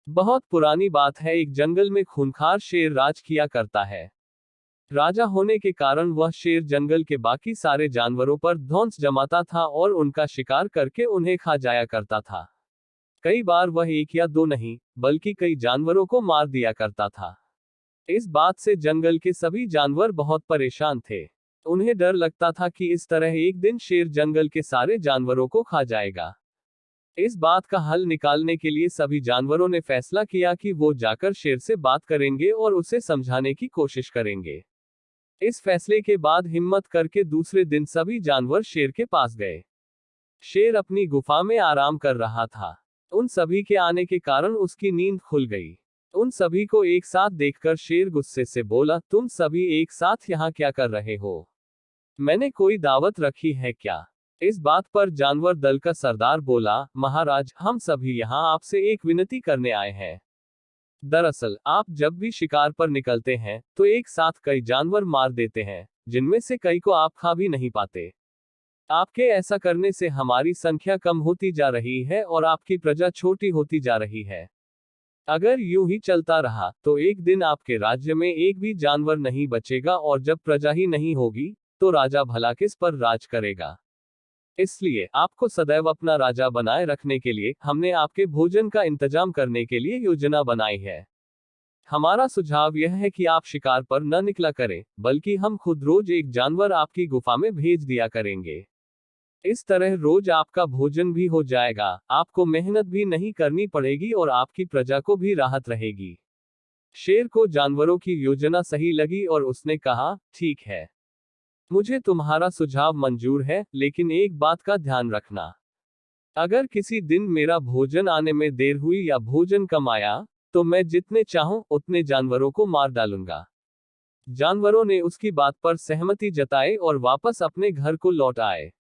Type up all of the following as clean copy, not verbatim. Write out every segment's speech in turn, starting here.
बहुत पुरानी बात है, एक जंगल में खूंखार शेर राज किया करता है। राजा होने के कारण वह शेर जंगल के बाकी सारे जानवरों पर धौंस जमाता था और उनका शिकार करके उन्हें खा जाया करता था। कई बार वह एक या दो नहीं, बल्कि कई जानवरों को मार दिया करता था। इस बात से जंगल के सभी जानवर बहुत परेशान थे। उन्हें डर लगता था कि इस तरह एक दिन शेर जंगल के सारे जानवरों को खा जाएगा। इस बात का हल निकालने के लिए सभी जानवरों ने फैसला किया कि वो जाकर शेर से बात करेंगे और उसे समझाने की कोशिश करेंगे। इस फैसले के बाद हिम्मत करके दूसरे दिन सभी जानवर शेर के पास गए। शेर अपनी गुफा में आराम कर रहा था। उन सभी के आने के कारण उसकी नींद खुल गई। उन सभी को एक साथ देखकर शेर गुस्से से बोला, तुम सभी एक साथ यहाँ क्या कर रहे हो? मैंने कोई दावत रखी है क्या? इस बात पर जानवर दल का सरदार बोला, महाराज, हम सभी यहाँ आपसे एक विनती करने आए हैं। दरअसल आप जब भी शिकार पर निकलते हैं तो एक साथ कई जानवर मार देते हैं, जिनमें से कई को आप खा भी नहीं पाते। आपके ऐसा करने से हमारी संख्या कम होती जा रही है और आपकी प्रजा छोटी होती जा रही है। अगर यूं ही चलता रहा तो एक दिन आपके राज्य में एक भी जानवर नहीं बचेगा और जब प्रजा ही नहीं होगी तो राजा भला किस पर राज करेगा। इसलिए आपको सदैव अपना राजा बनाए रखने के लिए हमने आपके भोजन का इंतजाम करने के लिए योजना बनाई है। हमारा सुझाव यह है कि आप शिकार पर न निकला करें, बल्कि हम खुद रोज एक जानवर आपकी गुफा में भेज दिया करेंगे। इस तरह रोज आपका भोजन भी हो जाएगा, आपको मेहनत भी नहीं करनी पड़ेगी और आपकी प्रजा को भी राहत रहेगी। शेर को जानवरों की योजना सही लगी और उसने कहा, ठीक है, मुझे तुम्हारा सुझाव मंजूर है, लेकिन एक बात का ध्यान रखना। अगर किसी दिन मेरा भोजन आने में देर हुई या भोजन कम आया, तो मैं जितने चाहूं उतने जानवरों को मार डालूंगा। जानवरों ने उसकी बात पर सहमति जताई और वापस अपने घर को लौट आए।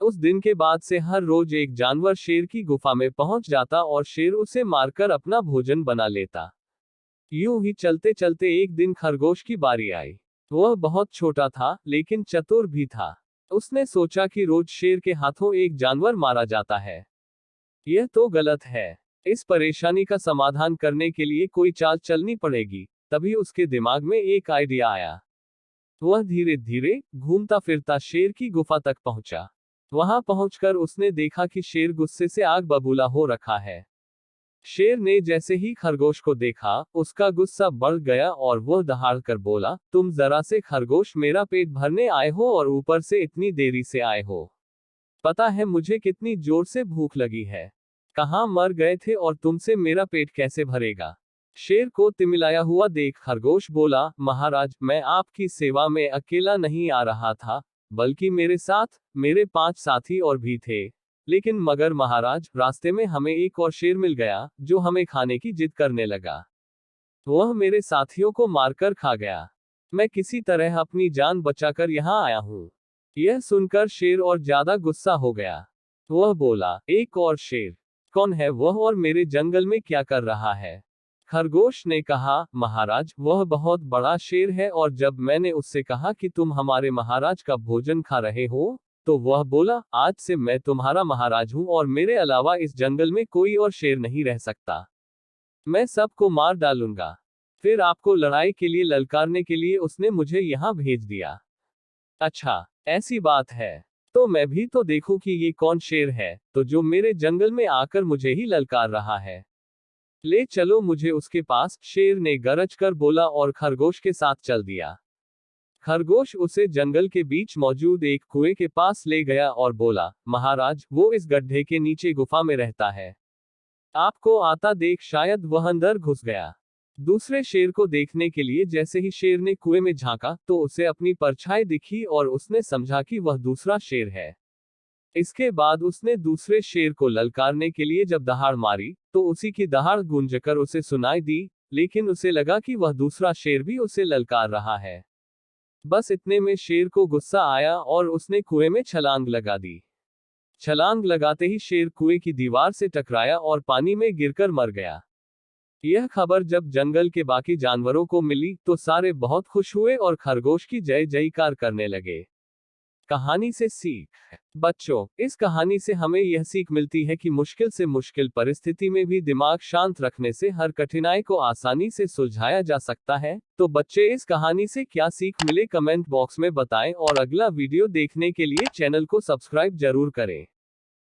उस दिन के बाद से हर रोज एक जानवर शेर की गुफा में पहुंच जाता और शेर उसे मारकर अपना भोजन बना लेता। यूं ही चलते चलते एक दिन खरगोश की बारी आई। वह बहुत छोटा था, लेकिन चतुर भी था। उसने सोचा कि रोज शेर के हाथों एक जानवर मारा जाता है। यह तो गलत है। इस परेशानी का समाधान करने के लिए कोई चाल चलनी पड़ेगी। तभी उसके दिमाग में एक आइडिया आया। वह धीरे धीरे घूमता फिरता शेर की गुफा तक पहुंचा। वहां पहुंचकर उसने देखा कि शेर गुस्से से आग बबूला हो रखा है। शेर ने जैसे ही खरगोश को देखा, उसका गुस्सा बढ़ गया और वह दहाड़कर बोला, तुम जरा से खरगोश मेरा पेट भरने आए हो और ऊपर से इतनी देरी से आए हो। पता है मुझे कितनी जोर से भूख लगी है। कहाँ मर गए थे और तुमसे मेरा पेट कैसे भरेगा? शेर को तिमिलाया हुआ देख खरगोश बोला, महाराज, मैं आपकी सेवा में अकेला नहीं आ रहा था, बल्कि मेरे साथ मेरे 5 साथी और भी थे। लेकिन मगर महाराज, रास्ते में हमें एक और शेर मिल गया, जो हमें खाने की जिद करने लगा। वह मेरे साथियों को मारकर खा गया। मैं किसी तरह अपनी जान बचाकर यहाँ आया हूँ। यह सुनकर शेर और ज्यादा गुस्सा हो गया। वह बोला, एक और शेर? कौन है वह और मेरे जंगल में क्या कर रहा है? खरगोश ने कहा, महाराज, वह बहुत बड़ा शेर है और जब मैंने उससे कहा कि तुम हमारे महाराज का भोजन खा रहे हो, तो वह बोला, आज से मैं तुम्हारा महाराज हूं और मेरे अलावा इस जंगल में कोई और शेर नहीं रह सकता। मैं सबको मार डालूंगा। फिर आपको लड़ाई के लिए ललकारने के लिए उसने मुझे यहाँ भेज दिया। अच्छा, ऐसी बात है। तो मैं भी तो देखूं कि ये कौन शेर है, तो जो मेरे जंगल में आकर मुझे ही ललकार रहा है। ले चलो मुझे उसके पास, शेर ने गरज कर बोला और खरगोश के साथ चल दिया। खरगोश उसे जंगल के बीच मौजूद एक कुएं के पास ले गया और बोला, महाराज, वो इस गड्ढे के नीचे गुफा में रहता है। आपको आता देख शायद वह अंदर घुस गया। दूसरे शेर को देखने के लिए जैसे ही शेर ने कुएं में झांका तो उसे अपनी परछाई दिखी और उसने समझा कि वह दूसरा शेर है। इसके बाद उसने दूसरे शेर को ललकारने के लिए जब दहाड़ मारी, तो उसी की दहाड़ गूंजकर उसे सुनाई दी, लेकिन उसे लगा कि वह दूसरा शेर भी उसे ललकार रहा है। बस इतने में शेर को गुस्सा आया और उसने कुएं में छलांग लगा दी। छलांग लगाते ही शेर कुएं की दीवार से टकराया और पानी में गिरकर मर गया। यह खबर जब जंगल के बाकी जानवरों को मिली तो सारे बहुत खुश हुए और खरगोश की जय जयकार करने लगे। कहानी से सीख। बच्चों, इस कहानी से हमें यह सीख मिलती है कि मुश्किल से मुश्किल परिस्थिति में भी दिमाग शांत रखने से हर कठिनाई को आसानी से सुलझाया जा सकता है। तो बच्चे, इस कहानी से क्या सीख मिले कमेंट बॉक्स में बताएं और अगला वीडियो देखने के लिए चैनल को सब्सक्राइब जरूर करें।